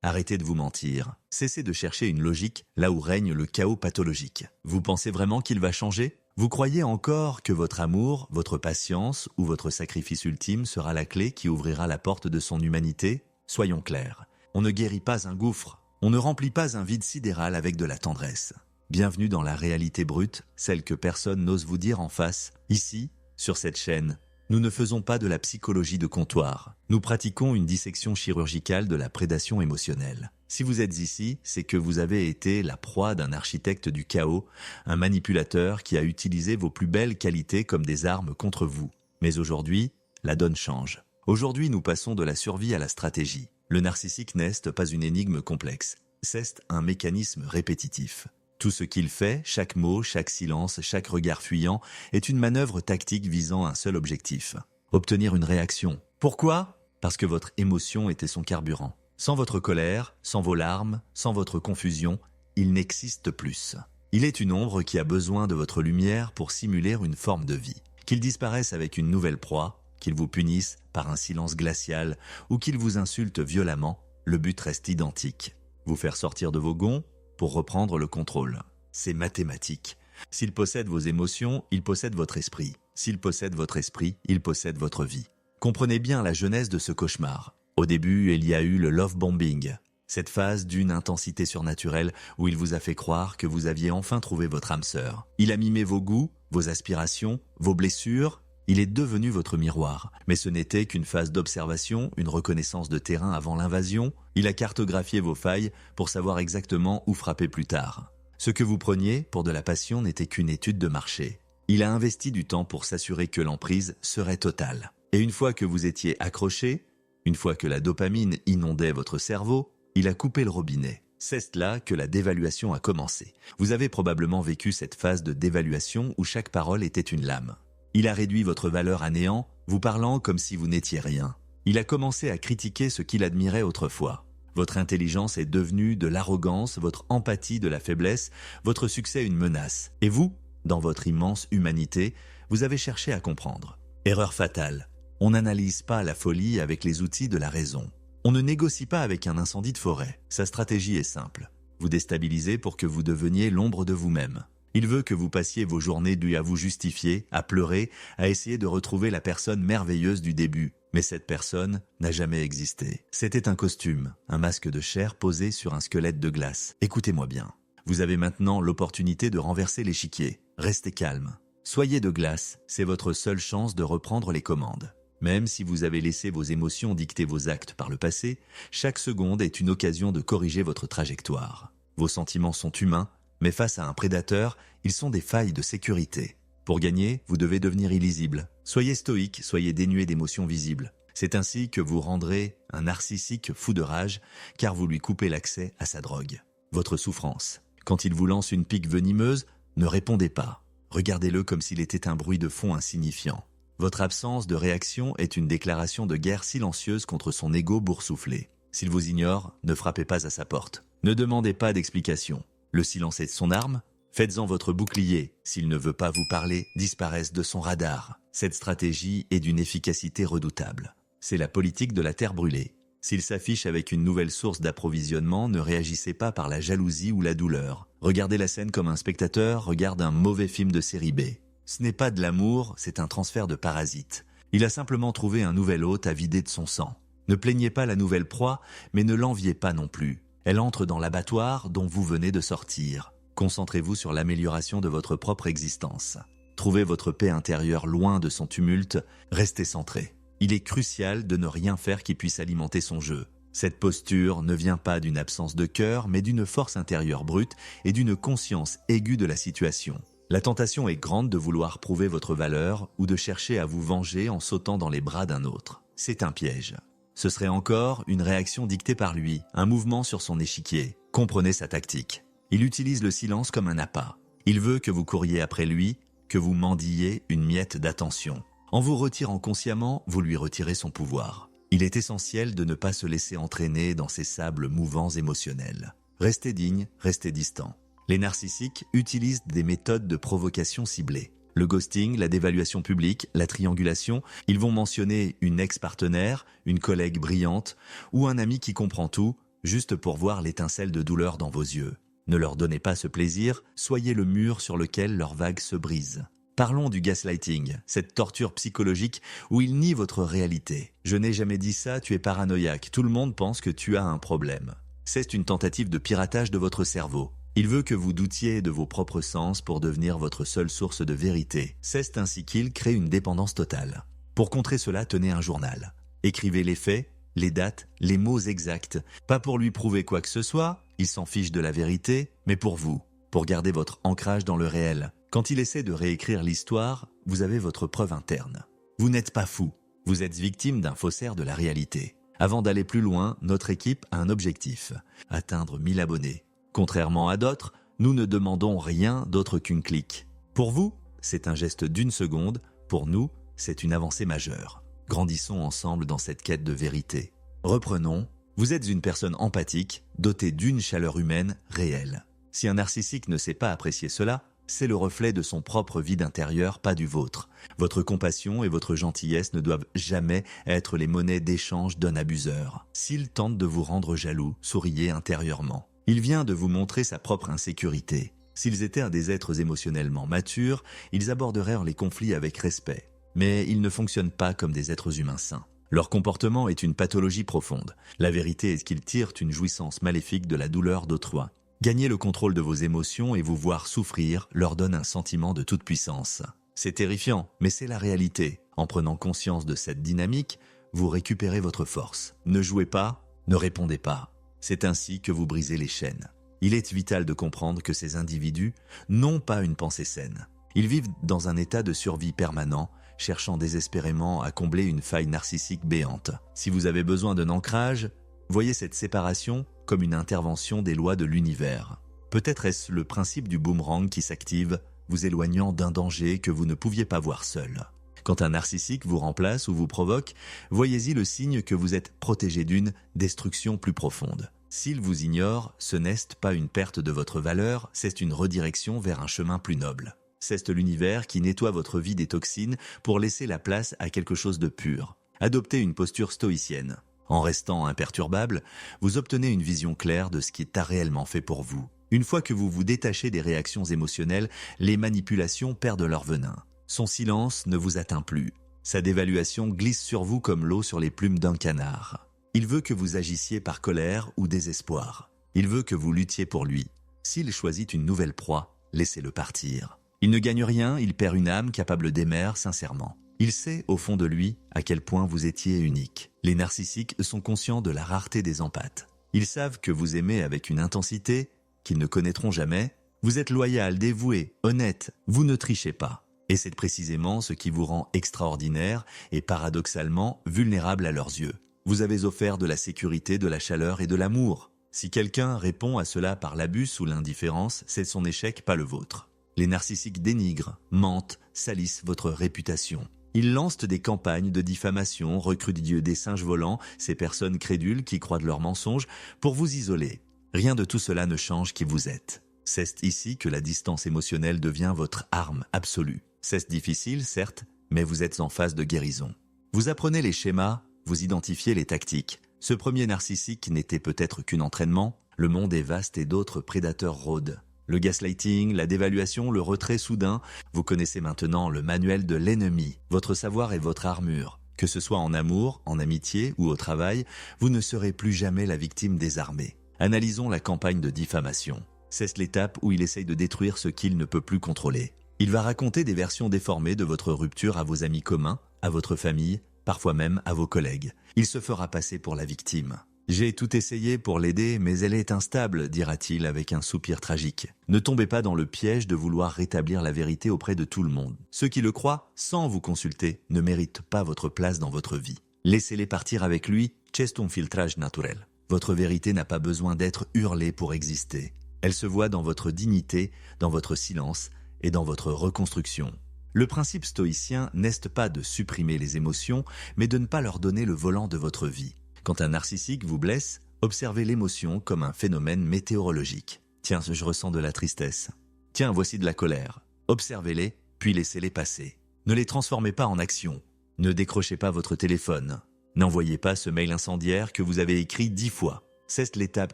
Arrêtez de vous mentir. Cessez de chercher une logique là où règne le chaos pathologique. Vous pensez vraiment qu'il va changer ? Vous croyez encore que votre amour, votre patience ou votre sacrifice ultime sera la clé qui ouvrira la porte de son humanité ? Soyons clairs. On ne guérit pas un gouffre. On ne remplit pas un vide sidéral avec de la tendresse. Bienvenue dans la réalité brute, celle que personne n'ose vous dire en face. Ici, sur cette chaîne, nous ne faisons pas de la psychologie de comptoir. Nous pratiquons une dissection chirurgicale de la prédation émotionnelle. Si vous êtes ici, c'est que vous avez été la proie d'un architecte du chaos, un manipulateur qui a utilisé vos plus belles qualités comme des armes contre vous. Mais aujourd'hui, la donne change. Aujourd'hui, nous passons de la survie à la stratégie. Le narcissique n'est pas une énigme complexe, c'est un mécanisme répétitif. Tout ce qu'il fait, chaque mot, chaque silence, chaque regard fuyant, est une manœuvre tactique visant un seul objectif. Obtenir une réaction. Pourquoi ? Parce que votre émotion était son carburant. Sans votre colère, sans vos larmes, sans votre confusion, il n'existe plus. Il est une ombre qui a besoin de votre lumière pour simuler une forme de vie. Qu'il disparaisse avec une nouvelle proie, qu'il vous punisse par un silence glacial ou qu'il vous insulte violemment, le but reste identique. Vous faire sortir de vos gonds pour reprendre le contrôle. C'est mathématique. S'il possède vos émotions, il possède votre esprit. S'il possède votre esprit, il possède votre vie. Comprenez bien la genèse de ce cauchemar. Au début, il y a eu le love bombing, cette phase d'une intensité surnaturelle où il vous a fait croire que vous aviez enfin trouvé votre âme sœur. Il a mimé vos goûts, vos aspirations, vos blessures. Il est devenu votre miroir. Mais ce n'était qu'une phase d'observation, une reconnaissance de terrain avant l'invasion. Il a cartographié vos failles pour savoir exactement où frapper plus tard. Ce que vous preniez pour de la passion n'était qu'une étude de marché. Il a investi du temps pour s'assurer que l'emprise serait totale. Et une fois que vous étiez accroché, une fois que la dopamine inondait votre cerveau, il a coupé le robinet. C'est là que la dévaluation a commencé. Vous avez probablement vécu cette phase de dévaluation où chaque parole était une lame. Il a réduit votre valeur à néant, vous parlant comme si vous n'étiez rien. Il a commencé à critiquer ce qu'il admirait autrefois. Votre intelligence est devenue de l'arrogance, votre empathie de la faiblesse, votre succès une menace. Et vous, dans votre immense humanité, vous avez cherché à comprendre. Erreur fatale. On n'analyse pas la folie avec les outils de la raison. On ne négocie pas avec un incendie de forêt. Sa stratégie est simple. Vous déstabiliser pour que vous deveniez l'ombre de vous-même. Il veut que vous passiez vos journées à vous justifier, à pleurer, à essayer de retrouver la personne merveilleuse du début. Mais cette personne n'a jamais existé. C'était un costume, un masque de chair posé sur un squelette de glace. Écoutez-moi bien. Vous avez maintenant l'opportunité de renverser l'échiquier. Restez calme. Soyez de glace, c'est votre seule chance de reprendre les commandes. Même si vous avez laissé vos émotions dicter vos actes par le passé, chaque seconde est une occasion de corriger votre trajectoire. Vos sentiments sont humains, mais face à un prédateur, ils sont des failles de sécurité. Pour gagner, vous devez devenir illisible. Soyez stoïque, soyez dénué d'émotions visibles. C'est ainsi que vous rendrez un narcissique fou de rage, car vous lui coupez l'accès à sa drogue. Votre souffrance. Quand il vous lance une pique venimeuse, ne répondez pas. Regardez-le comme s'il était un bruit de fond insignifiant. Votre absence de réaction est une déclaration de guerre silencieuse contre son ego boursouflé. S'il vous ignore, ne frappez pas à sa porte. Ne demandez pas d'explication. Le silence est son arme. Faites-en votre bouclier. S'il ne veut pas vous parler, disparaisse de son radar. Cette stratégie est d'une efficacité redoutable. C'est la politique de la terre brûlée. S'il s'affiche avec une nouvelle source d'approvisionnement, ne réagissez pas par la jalousie ou la douleur. Regardez la scène comme un spectateur regarde un mauvais film de série B. Ce n'est pas de l'amour, c'est un transfert de parasites. Il a simplement trouvé un nouvel hôte à vider de son sang. Ne plaignez pas la nouvelle proie, mais ne l'enviez pas non plus. Elle entre dans l'abattoir dont vous venez de sortir. Concentrez-vous sur l'amélioration de votre propre existence. Trouvez votre paix intérieure loin de son tumulte, restez centré. Il est crucial de ne rien faire qui puisse alimenter son jeu. Cette posture ne vient pas d'une absence de cœur, mais d'une force intérieure brute et d'une conscience aiguë de la situation. La tentation est grande de vouloir prouver votre valeur ou de chercher à vous venger en sautant dans les bras d'un autre. C'est un piège. Ce serait encore une réaction dictée par lui, un mouvement sur son échiquier. Comprenez sa tactique. Il utilise le silence comme un appât. Il veut que vous couriez après lui, que vous mendiez une miette d'attention. En vous retirant consciemment, vous lui retirez son pouvoir. Il est essentiel de ne pas se laisser entraîner dans ces sables mouvants émotionnels. Restez digne, restez distant. Les narcissiques utilisent des méthodes de provocation ciblées. Le ghosting, la dévaluation publique, la triangulation, ils vont mentionner une ex-partenaire, une collègue brillante ou un ami qui comprend tout, juste pour voir l'étincelle de douleur dans vos yeux. Ne leur donnez pas ce plaisir, soyez le mur sur lequel leurs vagues se brisent. Parlons du gaslighting, cette torture psychologique où il nie votre réalité. Je n'ai jamais dit ça, tu es paranoïaque, tout le monde pense que tu as un problème. C'est une tentative de piratage de votre cerveau. Il veut que vous doutiez de vos propres sens pour devenir votre seule source de vérité. C'est ainsi qu'il crée une dépendance totale. Pour contrer cela, tenez un journal. Écrivez les faits, les dates, les mots exacts. Pas pour lui prouver quoi que ce soit, il s'en fiche de la vérité, mais pour vous, pour garder votre ancrage dans le réel. Quand il essaie de réécrire l'histoire, vous avez votre preuve interne. Vous n'êtes pas fou, vous êtes victime d'un faussaire de la réalité. Avant d'aller plus loin, notre équipe a un objectif, atteindre 1000 abonnés. Contrairement à d'autres, nous ne demandons rien d'autre qu'une clique. Pour vous, c'est un geste d'une seconde, pour nous, c'est une avancée majeure. Grandissons ensemble dans cette quête de vérité. Reprenons, vous êtes une personne empathique, dotée d'une chaleur humaine réelle. Si un narcissique ne sait pas apprécier cela, c'est le reflet de son propre vide intérieur, pas du vôtre. Votre compassion et votre gentillesse ne doivent jamais être les monnaies d'échange d'un abuseur. S'il tente de vous rendre jaloux, souriez intérieurement. Il vient de vous montrer sa propre insécurité. S'ils étaient des êtres émotionnellement matures, ils aborderaient les conflits avec respect. Mais ils ne fonctionnent pas comme des êtres humains sains. Leur comportement est une pathologie profonde. La vérité est qu'ils tirent une jouissance maléfique de la douleur d'autrui. Gagner le contrôle de vos émotions et vous voir souffrir leur donne un sentiment de toute puissance. C'est terrifiant, mais c'est la réalité. En prenant conscience de cette dynamique, vous récupérez votre force. Ne jouez pas, ne répondez pas. C'est ainsi que vous brisez les chaînes. Il est vital de comprendre que ces individus n'ont pas une pensée saine. Ils vivent dans un état de survie permanent, cherchant désespérément à combler une faille narcissique béante. Si vous avez besoin d'un ancrage, voyez cette séparation comme une intervention des lois de l'univers. Peut-être est-ce le principe du boomerang qui s'active, vous éloignant d'un danger que vous ne pouviez pas voir seul. Quand un narcissique vous remplace ou vous provoque, voyez-y le signe que vous êtes protégé d'une destruction plus profonde. S'il vous ignore, ce n'est pas une perte de votre valeur, c'est une redirection vers un chemin plus noble. C'est l'univers qui nettoie votre vie des toxines pour laisser la place à quelque chose de pur. Adoptez une posture stoïcienne. En restant imperturbable, vous obtenez une vision claire de ce qui est réellement fait pour vous. Une fois que vous vous détachez des réactions émotionnelles, les manipulations perdent leur venin. Son silence ne vous atteint plus. Sa dévaluation glisse sur vous comme l'eau sur les plumes d'un canard. Il veut que vous agissiez par colère ou désespoir. Il veut que vous luttiez pour lui. S'il choisit une nouvelle proie, laissez-le partir. Il ne gagne rien, il perd une âme capable d'aimer sincèrement. Il sait, au fond de lui, à quel point vous étiez unique. Les narcissiques sont conscients de la rareté des empathes. Ils savent que vous aimez avec une intensité qu'ils ne connaîtront jamais. Vous êtes loyal, dévoué, honnête, vous ne trichez pas. Et c'est précisément ce qui vous rend extraordinaire et paradoxalement vulnérable à leurs yeux. Vous avez offert de la sécurité, de la chaleur et de l'amour. Si quelqu'un répond à cela par l'abus ou l'indifférence, c'est son échec, pas le vôtre. Les narcissiques dénigrent, mentent, salissent votre réputation. Ils lancent des campagnes de diffamation, recrutent des singes volants, ces personnes crédules qui croient de leurs mensonges, pour vous isoler. Rien de tout cela ne change qui vous êtes. C'est ici que la distance émotionnelle devient votre arme absolue. C'est difficile, certes, mais vous êtes en phase de guérison. Vous apprenez les schémas, vous identifiez les tactiques. Ce premier narcissique n'était peut-être qu'un entraînement. Le monde est vaste et d'autres prédateurs rôdent. Le gaslighting, la dévaluation, le retrait soudain, vous connaissez maintenant le manuel de l'ennemi. Votre savoir est votre armure. Que ce soit en amour, en amitié ou au travail, vous ne serez plus jamais la victime désarmée. Analysons la campagne de diffamation. C'est l'étape où il essaye de détruire ce qu'il ne peut plus contrôler. Il va raconter des versions déformées de votre rupture à vos amis communs, à votre famille, parfois même à vos collègues. Il se fera passer pour la victime. « J'ai tout essayé pour l'aider, mais elle est instable », dira-t-il avec un soupir tragique. Ne tombez pas dans le piège de vouloir rétablir la vérité auprès de tout le monde. Ceux qui le croient, sans vous consulter, ne méritent pas votre place dans votre vie. Laissez-les partir avec lui, c'est un filtrage naturel. Votre vérité n'a pas besoin d'être hurlée pour exister. Elle se voit dans votre dignité, dans votre silence et dans votre reconstruction. Le principe stoïcien n'est pas de supprimer les émotions, mais de ne pas leur donner le volant de votre vie. Quand un narcissique vous blesse, observez l'émotion comme un phénomène météorologique. Tiens, je ressens de la tristesse. Tiens, voici de la colère. Observez-les, puis laissez-les passer. Ne les transformez pas en action. Ne décrochez pas votre téléphone. N'envoyez pas ce mail incendiaire que vous avez écrit 10 fois. C'est l'étape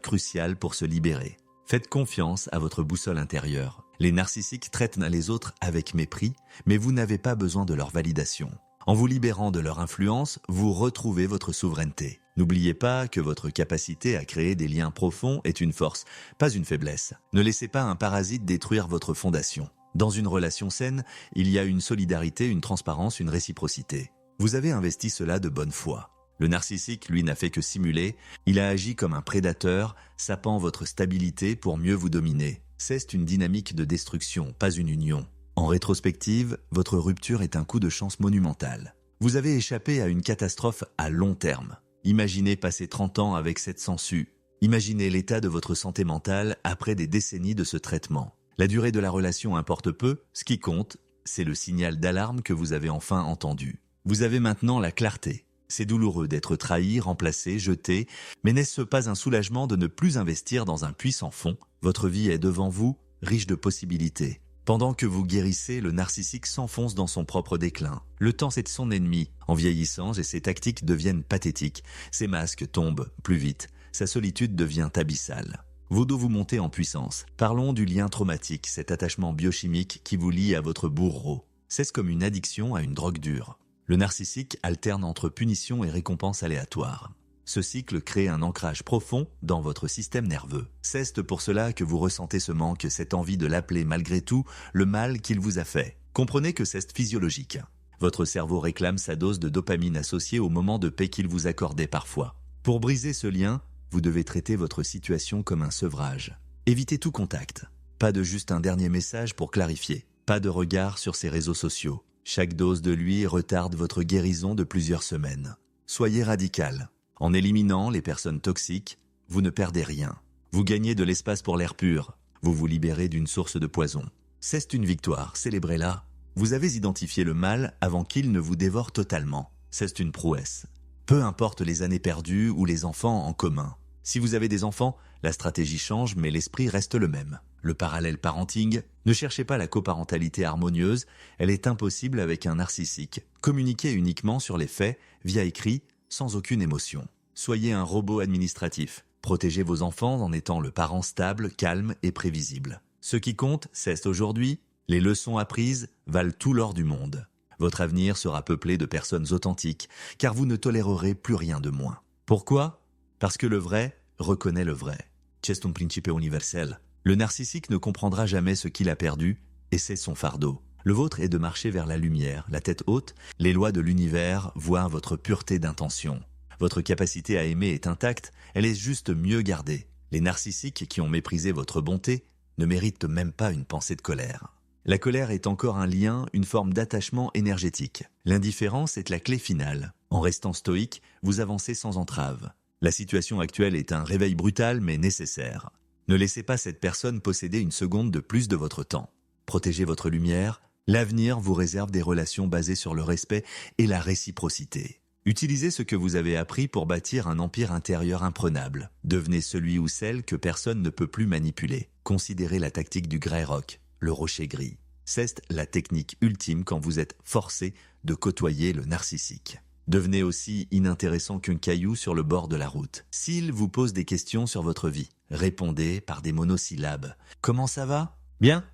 cruciale pour se libérer. Faites confiance à votre boussole intérieure. Les narcissiques traitent les autres avec mépris, mais vous n'avez pas besoin de leur validation. En vous libérant de leur influence, vous retrouvez votre souveraineté. N'oubliez pas que votre capacité à créer des liens profonds est une force, pas une faiblesse. Ne laissez pas un parasite détruire votre fondation. Dans une relation saine, il y a une solidarité, une transparence, une réciprocité. Vous avez investi cela de bonne foi. Le narcissique, lui, n'a fait que simuler. Il a agi comme un prédateur, sapant votre stabilité pour mieux vous dominer. C'est une dynamique de destruction, pas une union. En rétrospective, votre rupture est un coup de chance monumental. Vous avez échappé à une catastrophe à long terme. Imaginez passer 30 ans avec cette sangsue. Imaginez l'état de votre santé mentale après des décennies de ce traitement. La durée de la relation importe peu, ce qui compte, c'est le signal d'alarme que vous avez enfin entendu. Vous avez maintenant la clarté. C'est douloureux d'être trahi, remplacé, jeté, mais n'est-ce pas un soulagement de ne plus investir dans un puits sans fond? Votre vie est devant vous, riche de possibilités. Pendant que vous guérissez, le narcissique s'enfonce dans son propre déclin. Le temps c'est son ennemi. En vieillissant, ses tactiques deviennent pathétiques. Ses masques tombent plus vite. Sa solitude devient abyssale. Vos dos vous montez en puissance. Parlons du lien traumatique, cet attachement biochimique qui vous lie à votre bourreau. C'est comme une addiction à une drogue dure. Le narcissique alterne entre punition et récompense aléatoire. Ce cycle crée un ancrage profond dans votre système nerveux. C'est pour cela que vous ressentez ce manque, cette envie de l'appeler malgré tout le mal qu'il vous a fait. Comprenez que c'est physiologique. Votre cerveau réclame sa dose de dopamine associée au moment de paix qu'il vous accordait parfois. Pour briser ce lien, vous devez traiter votre situation comme un sevrage. Évitez tout contact. Pas de juste un dernier message pour clarifier. Pas de regard sur ses réseaux sociaux. Chaque dose de lui retarde votre guérison de plusieurs semaines. Soyez radical. En éliminant les personnes toxiques, vous ne perdez rien. Vous gagnez de l'espace pour l'air pur. Vous vous libérez d'une source de poison. C'est une victoire, célébrez-la. Vous avez identifié le mal avant qu'il ne vous dévore totalement. C'est une prouesse. Peu importe les années perdues ou les enfants en commun. Si vous avez des enfants, la stratégie change mais l'esprit reste le même. Le parallèle parenting, ne cherchez pas la coparentalité harmonieuse, elle est impossible avec un narcissique. Communiquez uniquement sur les faits, via écrit, sans aucune émotion. Soyez un robot administratif. Protégez vos enfants en étant le parent stable, calme et prévisible. Ce qui compte, c'est aujourd'hui, les leçons apprises valent tout l'or du monde. Votre avenir sera peuplé de personnes authentiques, car vous ne tolérerez plus rien de moins. Pourquoi? Parce que le vrai reconnaît le vrai. C'est un principe universel. Le narcissique ne comprendra jamais ce qu'il a perdu, et c'est son fardeau. Le vôtre est de marcher vers la lumière, la tête haute, les lois de l'univers voient votre pureté d'intention. Votre capacité à aimer est intacte, elle est juste mieux gardée. Les narcissiques qui ont méprisé votre bonté ne méritent même pas une pensée de colère. La colère est encore un lien, une forme d'attachement énergétique. L'indifférence est la clé finale. En restant stoïque, vous avancez sans entrave. La situation actuelle est un réveil brutal mais nécessaire. Ne laissez pas cette personne posséder une seconde de plus de votre temps. Protégez votre lumière. L'avenir vous réserve des relations basées sur le respect et la réciprocité. Utilisez ce que vous avez appris pour bâtir un empire intérieur imprenable. Devenez celui ou celle que personne ne peut plus manipuler. Considérez la tactique du Grey Rock, le rocher gris. C'est la technique ultime quand vous êtes forcé de côtoyer le narcissique. Devenez aussi inintéressant qu'un caillou sur le bord de la route. S'il vous pose des questions sur votre vie, répondez par des monosyllabes. Comment ça va? Bien.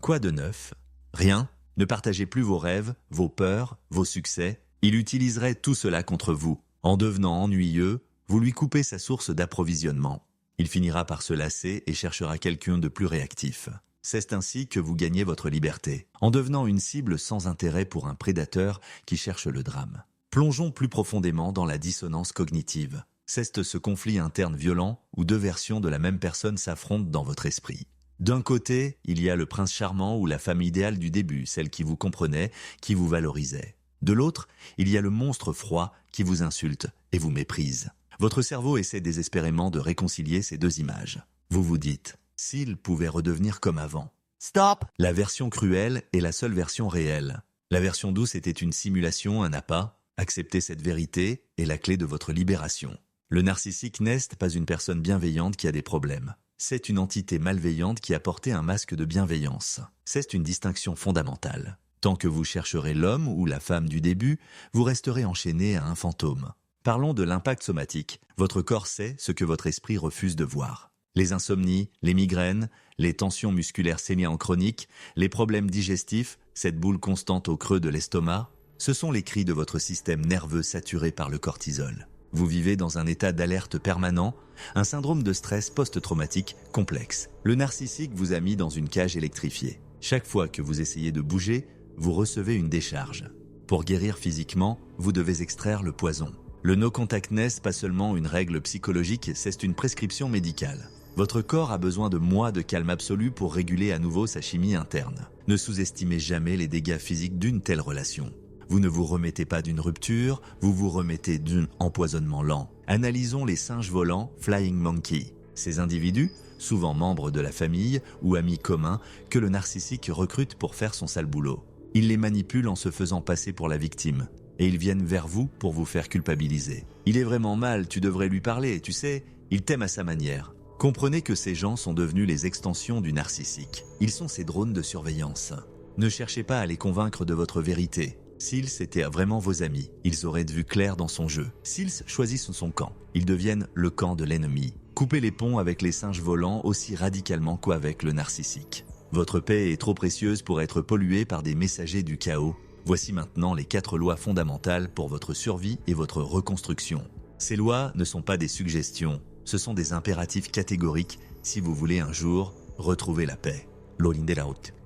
Quoi de neuf? Rien. Ne partagez plus vos rêves, vos peurs, vos succès. Il utiliserait tout cela contre vous. En devenant ennuyeux, vous lui coupez sa source d'approvisionnement. Il finira par se lasser et cherchera quelqu'un de plus réactif. C'est ainsi que vous gagnez votre liberté, en devenant une cible sans intérêt pour un prédateur qui cherche le drame. Plongeons plus profondément dans la dissonance cognitive. C'est ce conflit interne violent où deux versions de la même personne s'affrontent dans votre esprit. D'un côté, il y a le prince charmant ou la femme idéale du début, celle qui vous comprenait, qui vous valorisait. De l'autre, il y a le monstre froid qui vous insulte et vous méprise. Votre cerveau essaie désespérément de réconcilier ces deux images. Vous vous dites, s'il pouvait redevenir comme avant. Stop! La version cruelle est la seule version réelle. La version douce était une simulation, un appât. Accepter cette vérité est la clé de votre libération. Le narcissique n'est pas une personne bienveillante qui a des problèmes. C'est une entité malveillante qui a porté un masque de bienveillance. C'est une distinction fondamentale. Tant que vous chercherez l'homme ou la femme du début, vous resterez enchaîné à un fantôme. Parlons de l'impact somatique. Votre corps sait ce que votre esprit refuse de voir. Les insomnies, les migraines, les tensions musculaires sénières chroniques, les problèmes digestifs, cette boule constante au creux de l'estomac, ce sont les cris de votre système nerveux saturé par le cortisol. Vous vivez dans un état d'alerte permanent, un syndrome de stress post-traumatique complexe. Le narcissique vous a mis dans une cage électrifiée. Chaque fois que vous essayez de bouger, vous recevez une décharge. Pour guérir physiquement, vous devez extraire le poison. Le no contactness, pas seulement une règle psychologique, c'est une prescription médicale. Votre corps a besoin de mois de calme absolu pour réguler à nouveau sa chimie interne. Ne sous-estimez jamais les dégâts physiques d'une telle relation. Vous ne vous remettez pas d'une rupture, vous vous remettez d'un empoisonnement lent. Analysons les singes volants Flying Monkey. Ces individus, souvent membres de la famille ou amis communs, que le narcissique recrute pour faire son sale boulot. Il les manipule en se faisant passer pour la victime. Et ils viennent vers vous pour vous faire culpabiliser. Il est vraiment mal, tu devrais lui parler, tu sais, il t'aime à sa manière. Comprenez que ces gens sont devenus les extensions du narcissique. Ils sont ces drones de surveillance. Ne cherchez pas à les convaincre de votre vérité. S'ils étaient vraiment vos amis, ils auraient vu clair dans son jeu. S'ils choisissent son camp, ils deviennent le camp de l'ennemi. Coupez les ponts avec les singes volants aussi radicalement qu'avec le narcissique. Votre paix est trop précieuse pour être polluée par des messagers du chaos. Voici maintenant les 4 lois fondamentales pour votre survie et votre reconstruction. Ces lois ne sont pas des suggestions, ce sont des impératifs catégoriques si vous voulez un jour retrouver la paix.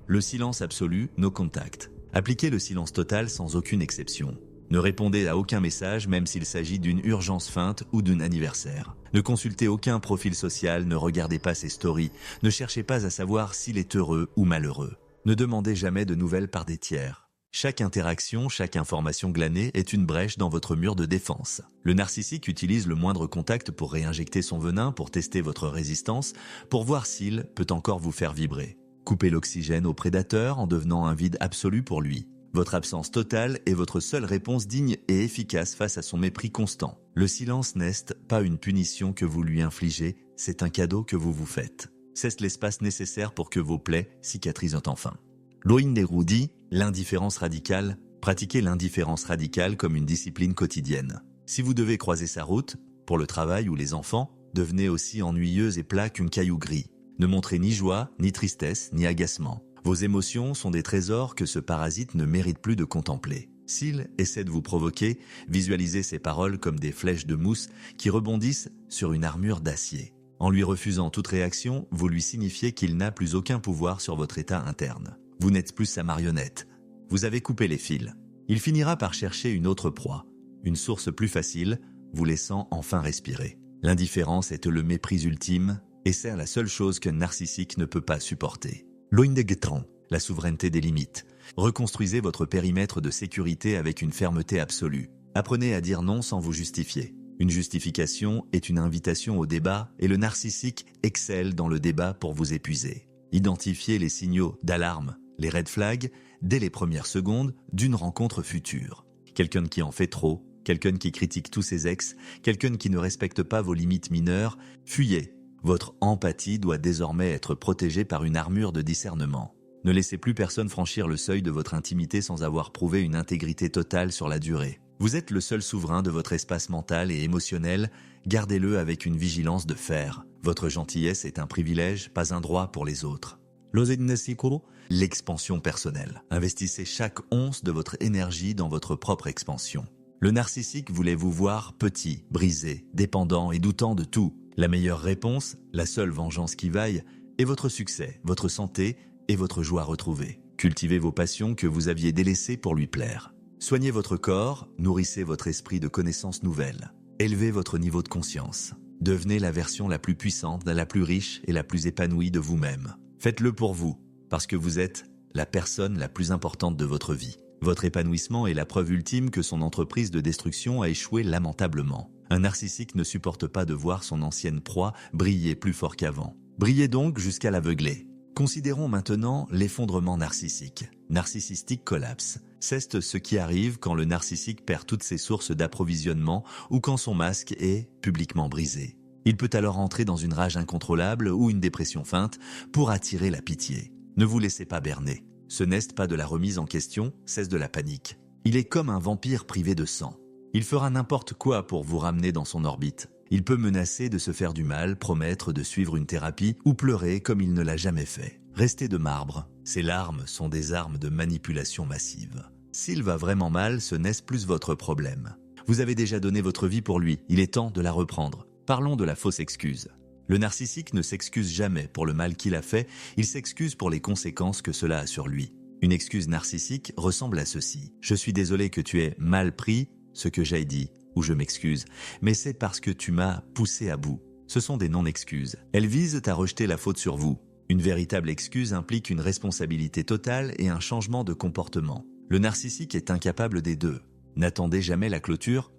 Le silence absolu, no contact. Appliquez le silence total sans aucune exception. Ne répondez à aucun message même s'il s'agit d'une urgence feinte ou d'un anniversaire. Ne consultez aucun profil social, ne regardez pas ses stories, ne cherchez pas à savoir s'il est heureux ou malheureux. Ne demandez jamais de nouvelles par des tiers. Chaque interaction, chaque information glanée est une brèche dans votre mur de défense. Le narcissique utilise le moindre contact pour réinjecter son venin, pour tester votre résistance, pour voir s'il peut encore vous faire vibrer. Coupez l'oxygène au prédateur en devenant un vide absolu pour lui. Votre absence totale est votre seule réponse digne et efficace face à son mépris constant. Le silence n'est pas une punition que vous lui infligez, c'est un cadeau que vous vous faites. C'est l'espace nécessaire pour que vos plaies cicatrisent enfin. Loinderu dit « L'indifférence radicale, pratiquez l'indifférence radicale comme une discipline quotidienne. Si vous devez croiser sa route, pour le travail ou les enfants, devenez aussi ennuyeuse et plat qu'une caillou gris. Ne montrez ni joie, ni tristesse, ni agacement. Vos émotions sont des trésors que ce parasite ne mérite plus de contempler. S'il essaie de vous provoquer, visualisez ses paroles comme des flèches de mousse qui rebondissent sur une armure d'acier. En lui refusant toute réaction, vous lui signifiez qu'il n'a plus aucun pouvoir sur votre état interne. Vous n'êtes plus sa marionnette. Vous avez coupé les fils. Il finira par chercher une autre proie, une source plus facile, vous laissant enfin respirer. L'indifférence est le mépris ultime et c'est la seule chose qu'un narcissique ne peut pas supporter. Loindegetran, la souveraineté des limites. Reconstruisez votre périmètre de sécurité avec une fermeté absolue. Apprenez à dire non sans vous justifier. Une justification est une invitation au débat et le narcissique excelle dans le débat pour vous épuiser. Identifiez les signaux d'alarme, les red flags, dès les premières secondes d'une rencontre future. Quelqu'un qui en fait trop, quelqu'un qui critique tous ses ex, quelqu'un qui ne respecte pas vos limites mineures, fuyez. Votre empathie doit désormais être protégée par une armure de discernement. Ne laissez plus personne franchir le seuil de votre intimité sans avoir prouvé une intégrité totale sur la durée. Vous êtes le seul souverain de votre espace mental et émotionnel, gardez-le avec une vigilance de fer. Votre gentillesse est un privilège, pas un droit pour les autres. L'expansion personnelle. Investissez chaque once de votre énergie dans votre propre expansion. Le narcissique voulait vous voir petit, brisé, dépendant et doutant de tout. La meilleure réponse, la seule vengeance qui vaille, est votre succès, votre santé et votre joie retrouvée. Cultivez vos passions que vous aviez délaissées pour lui plaire. Soignez votre corps, nourrissez votre esprit de connaissances nouvelles. Élevez votre niveau de conscience. Devenez la version la plus puissante, la plus riche et la plus épanouie de vous-même. Faites-le pour vous, parce que vous êtes la personne la plus importante de votre vie. Votre épanouissement est la preuve ultime que son entreprise de destruction a échoué lamentablement. Un narcissique ne supporte pas de voir son ancienne proie briller plus fort qu'avant. Brillez donc jusqu'à l'aveugler. Considérons maintenant l'effondrement narcissique. Narcissistic collapse. C'est ce qui arrive quand le narcissique perd toutes ses sources d'approvisionnement ou quand son masque est publiquement brisé. Il peut alors entrer dans une rage incontrôlable ou une dépression feinte pour attirer la pitié. Ne vous laissez pas berner. Ce n'est pas de la remise en question, c'est de la panique. Il est comme un vampire privé de sang. Il fera n'importe quoi pour vous ramener dans son orbite. Il peut menacer de se faire du mal, promettre de suivre une thérapie ou pleurer comme il ne l'a jamais fait. Restez de marbre. Ces larmes sont des armes de manipulation massive. S'il va vraiment mal, ce n'est plus votre problème. Vous avez déjà donné votre vie pour lui, il est temps de la reprendre. Parlons de la fausse excuse. Le narcissique ne s'excuse jamais pour le mal qu'il a fait, il s'excuse pour les conséquences que cela a sur lui. Une excuse narcissique ressemble à ceci. Je suis désolé que tu aies mal pris ce que j'ai dit, ou je m'excuse, mais c'est parce que tu m'as poussé à bout. Ce sont des non-excuses. Elles visent à rejeter la faute sur vous. Une véritable excuse implique une responsabilité totale et un changement de comportement. Le narcissique est incapable des deux. N'attendez jamais la clôture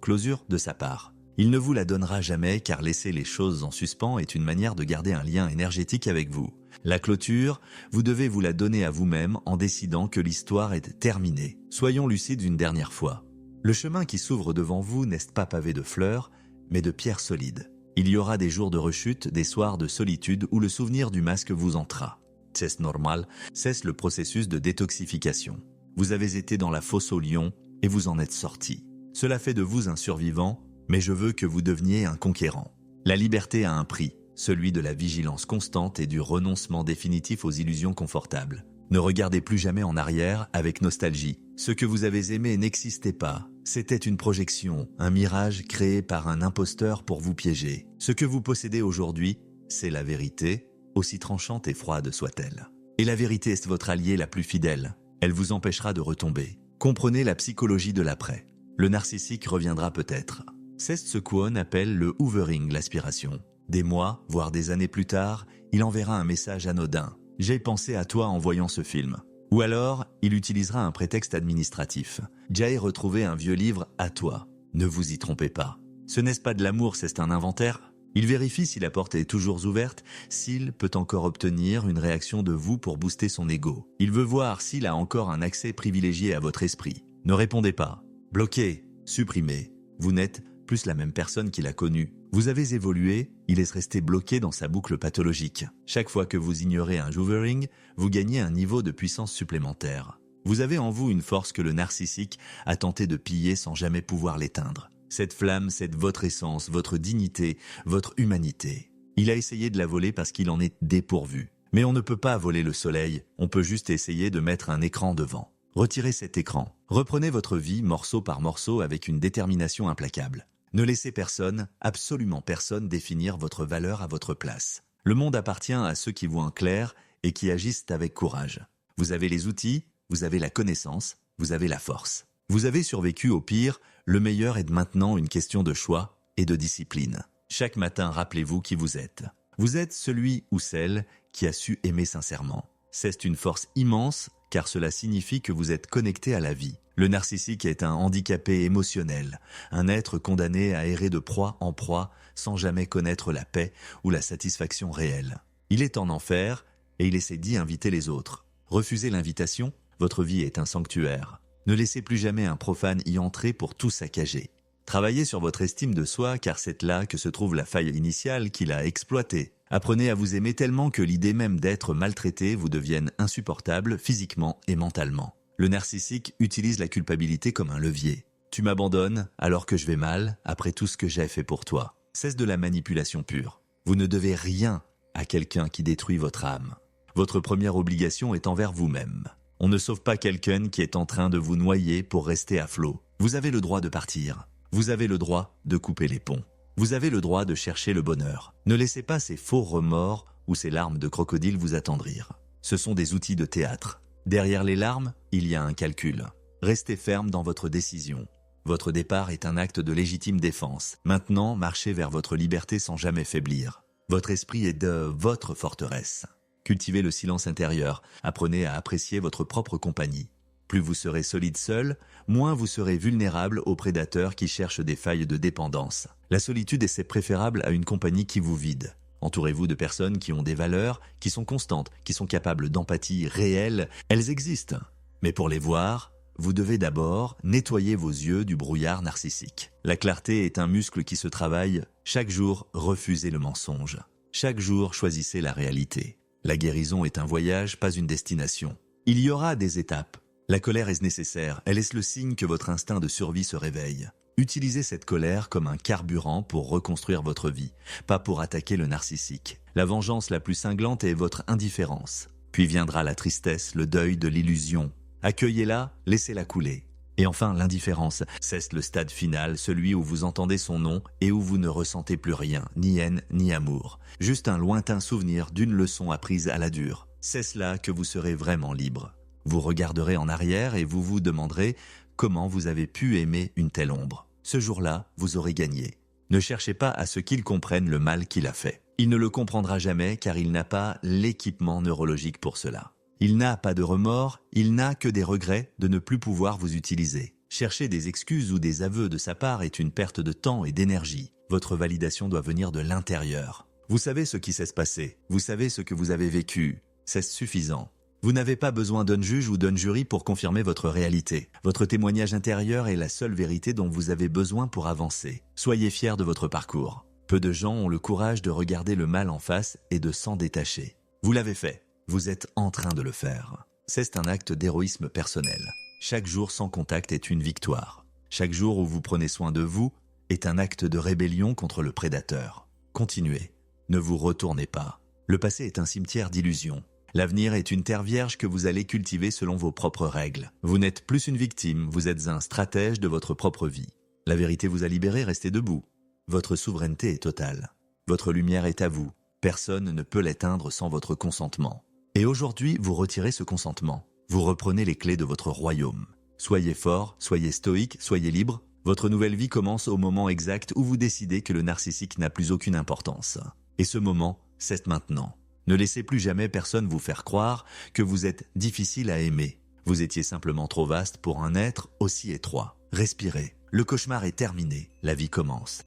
de sa part. Il ne vous la donnera jamais car laisser les choses en suspens est une manière de garder un lien énergétique avec vous. La clôture, vous devez vous la donner à vous-même en décidant que l'histoire est terminée. Soyons lucides une dernière fois. Le chemin qui s'ouvre devant vous n'est pas pavé de fleurs, mais de pierres solides. Il y aura des jours de rechute, des soirs de solitude où le souvenir du masque vous entra. C'est normal, cesse le processus de détoxification. Vous avez été dans la fosse au lion et vous en êtes sorti. Cela fait de vous un survivant, mais je veux que vous deveniez un conquérant. La liberté a un prix, celui de la vigilance constante et du renoncement définitif aux illusions confortables. Ne regardez plus jamais en arrière avec nostalgie. Ce que vous avez aimé n'existait pas. C'était une projection, un mirage créé par un imposteur pour vous piéger. Ce que vous possédez aujourd'hui, c'est la vérité, aussi tranchante et froide soit-elle. Et la vérité est votre allié la plus fidèle. Elle vous empêchera de retomber. Comprenez la psychologie de l'après. Le narcissique reviendra peut-être. C'est ce qu'on appelle le hoovering, l'aspiration. Des mois, voire des années plus tard, il enverra un message anodin. J'ai pensé à toi en voyant ce film. Ou alors, il utilisera un prétexte administratif. J'ai retrouvé un vieux livre à toi. Ne vous y trompez pas. Ce n'est pas de l'amour, c'est un inventaire. Il vérifie si la porte est toujours ouverte, s'il peut encore obtenir une réaction de vous pour booster son ego. Il veut voir s'il a encore un accès privilégié à votre esprit. Ne répondez pas. Bloquez, supprimez. Vous n'êtes plus la même personne qu'il a connue. Vous avez évolué, il est resté bloqué dans sa boucle pathologique. Chaque fois que vous ignorez un hoovering, vous gagnez un niveau de puissance supplémentaire. Vous avez en vous une force que le narcissique a tenté de piller sans jamais pouvoir l'éteindre. Cette flamme, c'est votre essence, votre dignité, votre humanité. Il a essayé de la voler parce qu'il en est dépourvu. Mais on ne peut pas voler le soleil, on peut juste essayer de mettre un écran devant. Retirez cet écran. Reprenez votre vie morceau par morceau avec une détermination implacable. Ne laissez personne, absolument personne, définir votre valeur à votre place. Le monde appartient à ceux qui voient clair et qui agissent avec courage. Vous avez les outils, vous avez la connaissance, vous avez la force. Vous avez survécu au pire, le meilleur est maintenant une question de choix et de discipline. Chaque matin, rappelez-vous qui vous êtes. Vous êtes celui ou celle qui a su aimer sincèrement. C'est une force immense car cela signifie que vous êtes connecté à la vie. Le narcissique est un handicapé émotionnel, un être condamné à errer de proie en proie sans jamais connaître la paix ou la satisfaction réelle. Il est en enfer et il essaie d'y inviter les autres. Refusez l'invitation, votre vie est un sanctuaire. Ne laissez plus jamais un profane y entrer pour tout saccager. Travaillez sur votre estime de soi car c'est là que se trouve la faille initiale qu'il a exploitée. Apprenez à vous aimer tellement que l'idée même d'être maltraité vous devienne insupportable physiquement et mentalement. Le narcissique utilise la culpabilité comme un levier. Tu m'abandonnes alors que je vais mal après tout ce que j'ai fait pour toi. C'est de la manipulation pure. Vous ne devez rien à quelqu'un qui détruit votre âme. Votre première obligation est envers vous-même. On ne sauve pas quelqu'un qui est en train de vous noyer pour rester à flot. Vous avez le droit de partir. Vous avez le droit de couper les ponts. Vous avez le droit de chercher le bonheur. Ne laissez pas ces faux remords ou ces larmes de crocodile vous attendrir. Ce sont des outils de théâtre. Derrière les larmes, il y a un calcul. Restez ferme dans votre décision. Votre départ est un acte de légitime défense. Maintenant, marchez vers votre liberté sans jamais faiblir. Votre esprit est de votre forteresse. Cultivez le silence intérieur. Apprenez à apprécier votre propre compagnie. Plus vous serez solide seul, moins vous serez vulnérable aux prédateurs qui cherchent des failles de dépendance. La solitude est préférable à une compagnie qui vous vide. Entourez-vous de personnes qui ont des valeurs, qui sont constantes, qui sont capables d'empathie réelle. Elles existent. Mais pour les voir, vous devez d'abord nettoyer vos yeux du brouillard narcissique. La clarté est un muscle qui se travaille. Chaque jour, refusez le mensonge. Chaque jour, choisissez la réalité. La guérison est un voyage, pas une destination. Il y aura des étapes. La colère est nécessaire. Elle est le signe que votre instinct de survie se réveille. Utilisez cette colère comme un carburant pour reconstruire votre vie, pas pour attaquer le narcissique. La vengeance la plus cinglante est votre indifférence. Puis viendra la tristesse, le deuil de l'illusion. Accueillez-la, laissez-la couler. Et enfin, l'indifférence, c'est le stade final, celui où vous entendez son nom et où vous ne ressentez plus rien, ni haine, ni amour. Juste un lointain souvenir d'une leçon apprise à la dure. C'est là que vous serez vraiment libre. Vous regarderez en arrière et vous vous demanderez comment vous avez pu aimer une telle ombre. Ce jour-là, vous aurez gagné. Ne cherchez pas à ce qu'il comprenne le mal qu'il a fait. Il ne le comprendra jamais car il n'a pas l'équipement neurologique pour cela. Il n'a pas de remords, il n'a que des regrets de ne plus pouvoir vous utiliser. Chercher des excuses ou des aveux de sa part est une perte de temps et d'énergie. Votre validation doit venir de l'intérieur. Vous savez ce qui s'est passé, vous savez ce que vous avez vécu. C'est suffisant. Vous n'avez pas besoin d'un juge ou d'un jury pour confirmer votre réalité. Votre témoignage intérieur est la seule vérité dont vous avez besoin pour avancer. Soyez fiers de votre parcours. Peu de gens ont le courage de regarder le mal en face et de s'en détacher. Vous l'avez fait. Vous êtes en train de le faire. C'est un acte d'héroïsme personnel. Chaque jour sans contact est une victoire. Chaque jour où vous prenez soin de vous est un acte de rébellion contre le prédateur. Continuez. Ne vous retournez pas. Le passé est un cimetière d'illusions. L'avenir est une terre vierge que vous allez cultiver selon vos propres règles. Vous n'êtes plus une victime, vous êtes un stratège de votre propre vie. La vérité vous a libéré, restez debout. Votre souveraineté est totale. Votre lumière est à vous. Personne ne peut l'éteindre sans votre consentement. Et aujourd'hui, vous retirez ce consentement. Vous reprenez les clés de votre royaume. Soyez fort, soyez stoïque, soyez libre. Votre nouvelle vie commence au moment exact où vous décidez que le narcissique n'a plus aucune importance. Et ce moment, c'est maintenant. Ne laissez plus jamais personne vous faire croire que vous êtes difficile à aimer. Vous étiez simplement trop vaste pour un être aussi étroit. Respirez. Le cauchemar est terminé. La vie commence.